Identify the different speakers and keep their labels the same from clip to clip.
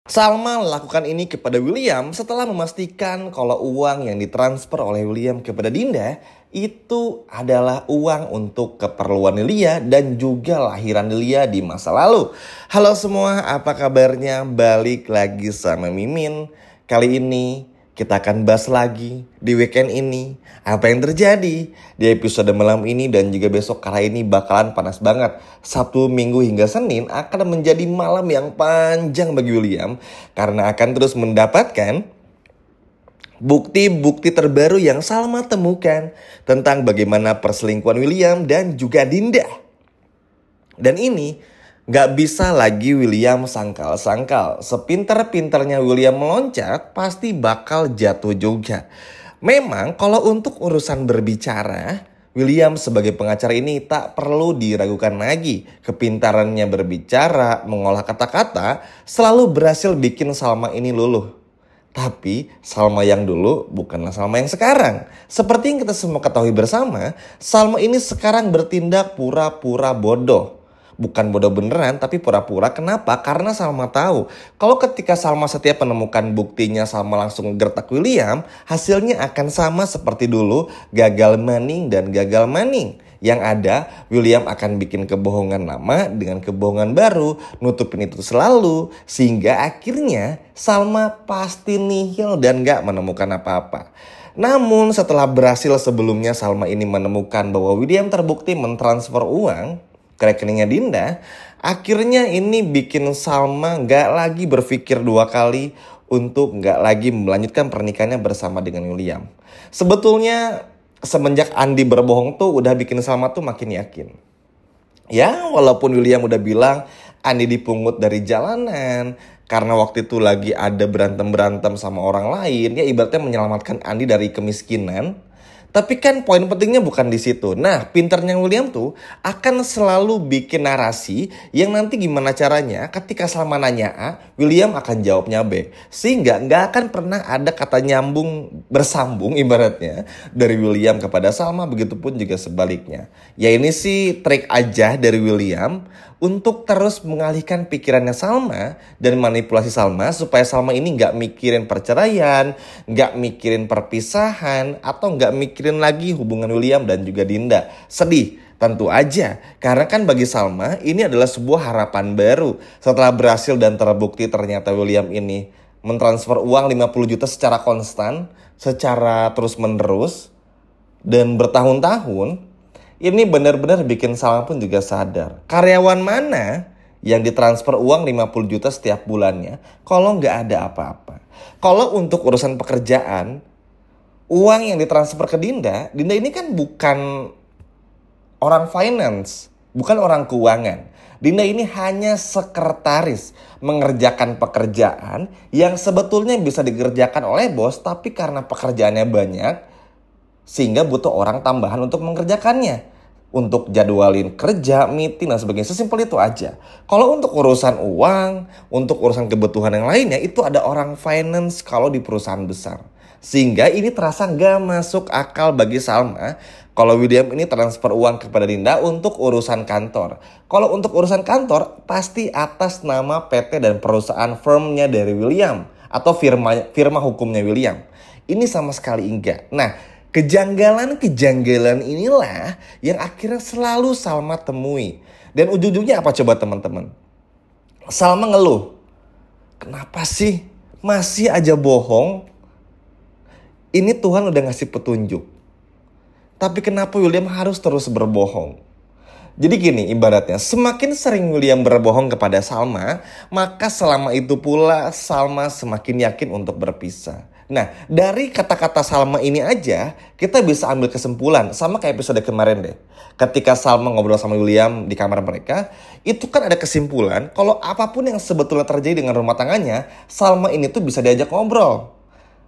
Speaker 1: Salma lakukan ini kepada William setelah memastikan kalau uang yang ditransfer oleh William kepada Dinda itu adalah uang untuk keperluan Lia dan juga lahiran Lia di masa lalu. Halo semua, apa kabarnya? Balik lagi sama Mimin. Kali ini kita akan bahas lagi di weekend ini apa yang terjadi di episode malam ini dan juga besok, karena ini bakalan panas banget. Sabtu, Minggu hingga Senin akan menjadi malam yang panjang bagi William karena akan terus mendapatkan bukti-bukti terbaru yang Salma temukan tentang bagaimana perselingkuhan William dan juga Dinda. Dan ini gak bisa lagi William sangkal-sangkal. Sepintar-pintarnya William meloncat, pasti bakal jatuh juga. Memang kalau untuk urusan berbicara, William sebagai pengacara ini tak perlu diragukan lagi. Kepintarannya berbicara, mengolah kata-kata, selalu berhasil bikin Salma ini luluh. Tapi Salma yang dulu bukanlah Salma yang sekarang. Seperti yang kita semua ketahui bersama, Salma ini sekarang bertindak pura-pura bodoh. Bukan bodoh beneran, tapi pura-pura. Kenapa? Karena Salma tahu kalau ketika Salma setiap menemukan buktinya Salma langsung gertak William, hasilnya akan sama seperti dulu, gagal maning dan gagal maning. Yang ada, William akan bikin kebohongan lama dengan kebohongan baru, nutupin itu selalu, sehingga akhirnya Salma pasti nihil dan gak menemukan apa-apa. Namun setelah berhasil sebelumnya Salma ini menemukan bahwa William terbukti mentransfer uang ke rekeningnya Dinda, akhirnya ini bikin Salma gak lagi berpikir dua kali untuk gak lagi melanjutkan pernikahannya bersama dengan William. Sebetulnya semenjak Andi berbohong tuh udah bikin Salma tuh makin yakin. Ya, walaupun William udah bilang Andi dipungut dari jalanan karena waktu itu lagi ada berantem-berantem sama orang lain, ya ibaratnya menyelamatkan Andi dari kemiskinan. Tapi kan poin pentingnya bukan di situ. Nah, pinternya William tuh akan selalu bikin narasi yang nanti gimana caranya ketika Salma nanya A, William akan jawabnya B. Sehingga nggak akan pernah ada kata nyambung bersambung ibaratnya dari William kepada Salma, begitupun juga sebaliknya. Ya ini sih trik aja dari William untuk terus mengalihkan pikirannya Salma dan manipulasi Salma supaya Salma ini nggak mikirin perceraian, nggak mikirin perpisahan, atau nggak mikirin lagi hubungan William dan juga Dinda. Sedih, tentu aja, karena kan bagi Salma ini adalah sebuah harapan baru setelah berhasil dan terbukti ternyata William ini mentransfer uang 50 juta secara konstan, secara terus menerus dan bertahun-tahun. Ini benar-benar bikin Salma pun juga sadar. Karyawan mana yang ditransfer uang 50 juta setiap bulannya kalau nggak ada apa-apa? Kalau untuk urusan pekerjaan, uang yang ditransfer ke Dinda ini kan bukan orang finance, bukan orang keuangan. Dinda ini hanya sekretaris mengerjakan pekerjaan yang sebetulnya bisa dikerjakan oleh bos, tapi karena pekerjaannya banyak sehingga butuh orang tambahan untuk mengerjakannya. Untuk jadwalin kerja, meeting dan sebagainya. Sesimpel itu aja. Kalau untuk urusan uang, untuk urusan kebutuhan yang lainnya, itu ada orang finance kalau di perusahaan besar. Sehingga ini terasa gak masuk akal bagi Salma kalau William ini transfer uang kepada Dinda untuk urusan kantor. Kalau untuk urusan kantor, pasti atas nama PT dan perusahaan firmnya dari William. Atau firma hukumnya William. Ini sama sekali enggak. Nah, kejanggalan-kejanggalan inilah yang akhirnya selalu Salma temui. Dan ujung-ujungnya apa coba teman-teman? Salma ngeluh. Kenapa sih masih aja bohong? Ini Tuhan udah ngasih petunjuk. Tapi kenapa William harus terus berbohong? Jadi gini ibaratnya, semakin sering William berbohong kepada Salma, maka selama itu pula Salma semakin yakin untuk berpisah. Nah, dari kata-kata Salma ini aja, kita bisa ambil kesimpulan. Sama kayak episode kemarin deh. Ketika Salma ngobrol sama William di kamar mereka, itu kan ada kesimpulan kalau apapun yang sebetulnya terjadi dengan rumah tangganya, Salma ini tuh bisa diajak ngobrol.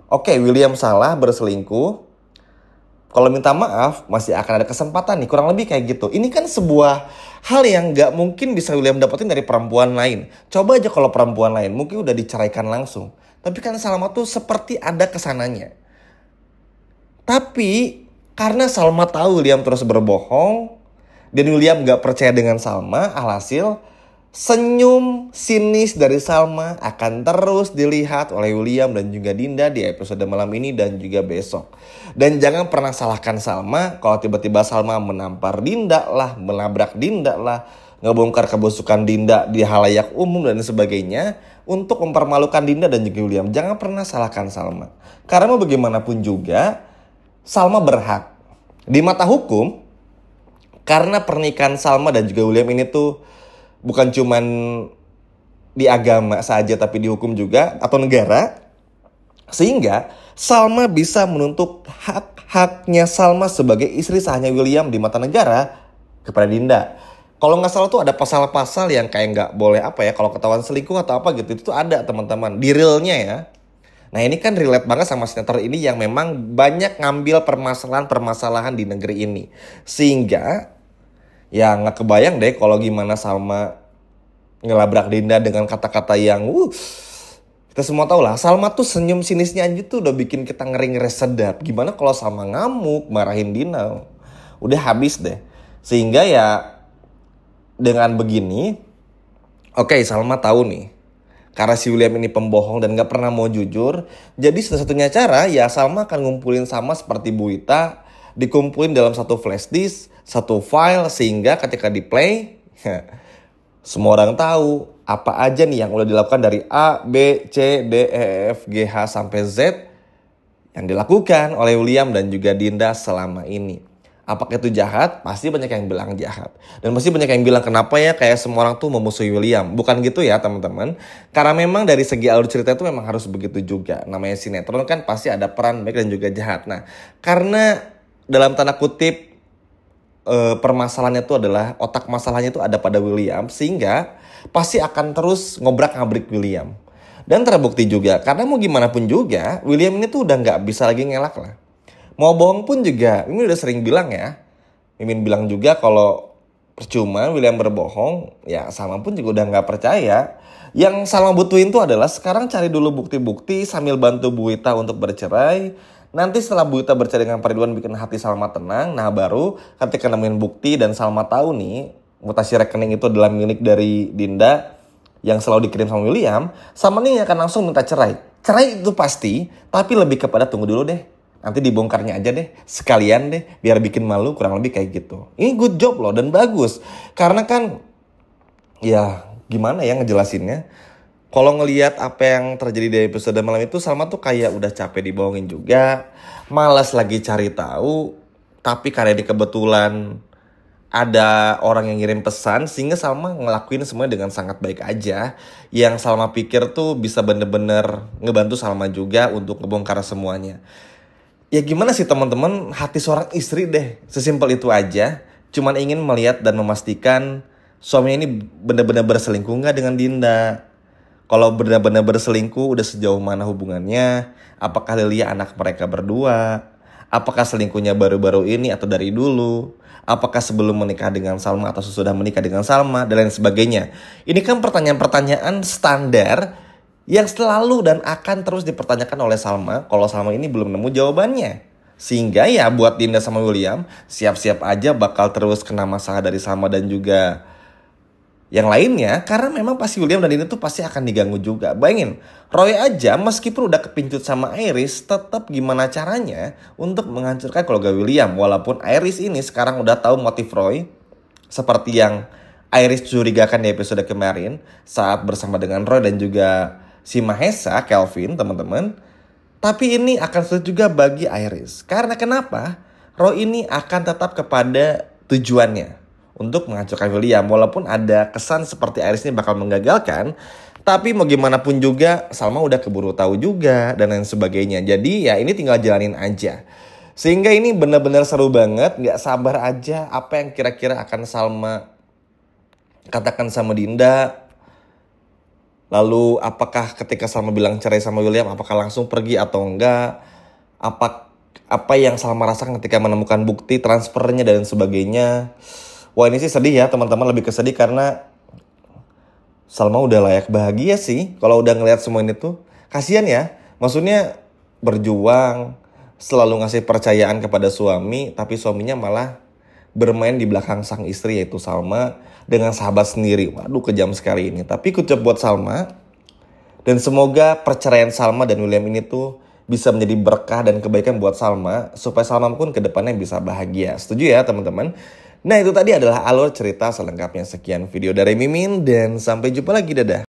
Speaker 1: Oke, William salah berselingkuh. Kalau minta maaf, masih akan ada kesempatan nih. Kurang lebih kayak gitu. Ini kan sebuah hal yang gak mungkin bisa William dapetin dari perempuan lain. Coba aja kalau perempuan lain, mungkin udah diceraikan langsung. Tapi kan Salma tuh seperti ada kesananya. Tapi karena Salma tahu William terus berbohong, dan William gak percaya dengan Salma, alhasil Senyum sinis dari Salma akan terus dilihat oleh William dan juga Dinda di episode malam ini dan juga besok. Dan jangan pernah salahkan Salma kalau tiba-tiba Salma menampar Dinda lah, menabrak Dinda lah, ngebongkar kebusukan Dinda di halayak umum dan sebagainya untuk mempermalukan Dinda dan juga William. Jangan pernah salahkan Salma. Karena mau bagaimanapun juga, Salma berhak. Di mata hukum, karena pernikahan Salma dan juga William ini tuh bukan cuman di agama saja tapi di hukum juga atau negara. Sehingga Salma bisa menuntut hak-haknya Salma sebagai istri sahnya William di mata negara kepada Dinda. Kalau nggak salah tuh ada pasal-pasal yang kayak nggak boleh kalau ketahuan selingkuh atau apa gitu. Itu tuh ada teman-teman, di realnya ya. Nah ini kan relate banget sama sinetron ini yang memang banyak ngambil permasalahan-permasalahan di negeri ini. Sehingga ya nggak kebayang deh kalau gimana Salma ngelabrak Dinda dengan kata-kata yang kita semua tahu lah. Salma tuh senyum sinisnya aja tuh udah bikin kita ngeri-ngeri sedap. Gimana kalau Salma ngamuk marahin Dinda, udah habis deh. Sehingga ya dengan begini, oke, Salma tahu nih karena si William ini pembohong dan gak pernah mau jujur. Jadi satu-satunya cara ya Salma akan ngumpulin sama seperti Bu Ita, dikumpulin dalam satu flash disk, satu file, sehingga ketika di play semua orang tahu apa aja nih yang udah dilakukan dari A, B, C, D, E, F, G, H sampai Z yang dilakukan oleh William dan juga Dinda selama ini. Apakah itu jahat? Pasti banyak yang bilang jahat. Dan pasti banyak yang bilang kenapa ya kayak semua orang tuh memusuhi William. Bukan gitu ya teman-teman. Karena memang dari segi alur cerita itu memang harus begitu juga. Namanya sinetron kan pasti ada peran baik dan juga jahat. Nah karena dalam tanda kutip permasalahannya itu adalah otak masalahnya itu ada pada William. Sehingga pasti akan terus ngobrak-ngabrik William. Dan terbukti juga karena mau gimana pun juga William ini tuh udah gak bisa lagi ngelak lah. Mau bohong pun juga, Mimin udah sering bilang ya. Mimin bilang juga kalau percuma William berbohong, ya Salma pun juga udah gak percaya. Yang Salma butuhin tuh adalah sekarang cari dulu bukti-bukti sambil bantu Bu Ita untuk bercerai. Nanti setelah Bu Ita bercerai dengan Pak Ridwan bikin hati Salma tenang, nah baru ketika nemuin bukti dan Salma tahu nih mutasi rekening itu adalah milik dari Dinda yang selalu dikirim sama William, Salma nih akan langsung minta cerai. Cerai itu pasti, tapi lebih kepada tunggu dulu deh. Nanti dibongkarnya aja deh, sekalian deh, biar bikin malu, kurang lebih kayak gitu. Ini good job loh dan bagus. Karena kan, ya gimana ya ngejelasinnya. Kalau ngelihat apa yang terjadi di episode malam itu, Salma tuh kayak udah capek dibohongin juga. Malas lagi cari tahu. Tapi karena ini kebetulan ada orang yang ngirim pesan, sehingga Salma ngelakuin semuanya dengan sangat baik aja. Yang Salma pikir tuh bisa bener-bener ngebantu Salma juga untuk ngebongkar semuanya. Ya gimana sih teman-teman, hati seorang istri deh, sesimpel itu aja. Cuman ingin melihat dan memastikan suaminya ini benar-benar berselingkuh nggak dengan Dinda. Kalau benar-benar berselingkuh, udah sejauh mana hubungannya? Apakah Lilia anak mereka berdua? Apakah selingkuhnya baru-baru ini atau dari dulu? Apakah sebelum menikah dengan Salma atau sesudah menikah dengan Salma? Dan lain sebagainya. Ini kan pertanyaan-pertanyaan standar yang selalu dan akan terus dipertanyakan oleh Salma kalau Salma ini belum nemu jawabannya. Sehingga ya buat Dinda sama William siap-siap aja bakal terus kena masalah dari Salma dan juga yang lainnya. Karena memang pasti William dan Dinda tuh pasti akan diganggu juga. Bayangin, Roy aja meskipun udah kepincut sama Iris, tetap gimana caranya untuk menghancurkan keluarga William. Walaupun Iris ini sekarang udah tahu motif Roy, seperti yang Iris curigakan di episode kemarin saat bersama dengan Roy dan juga si Mahesa, Kelvin, teman-teman. Tapi ini akan sulit juga bagi Iris. Karena kenapa? Roy ini akan tetap kepada tujuannya untuk menghancurkan William. Walaupun ada kesan seperti Iris ini bakal menggagalkan. Tapi mau gimana pun juga, Salma udah keburu tahu juga dan lain sebagainya. Jadi ya ini tinggal jalanin aja. Sehingga ini benar-benar seru banget. Gak sabar aja apa yang kira-kira akan Salma katakan sama Dinda. Lalu apakah ketika Salma bilang cerai sama William, apakah langsung pergi atau enggak? Apa yang Salma rasakan ketika menemukan bukti transfernya dan sebagainya. Wah ini sih sedih ya teman-teman, lebih kesedih karena Salma udah layak bahagia sih kalau udah ngelihat semua ini tuh. Kasian ya, maksudnya berjuang, selalu ngasih percayaan kepada suami, tapi suaminya malah bermain di belakang sang istri yaitu Salma. dengan sahabat sendiri. Waduh, kejam sekali ini. Tapi kucap buat Salma. Dan semoga perceraian Salma dan William ini tuh bisa menjadi berkah dan kebaikan buat Salma. Supaya Salma pun ke depannya bisa bahagia. Setuju ya teman-teman? Nah, itu tadi adalah alur cerita selengkapnya. Sekian video dari Mimin dan sampai jumpa lagi. Dadah.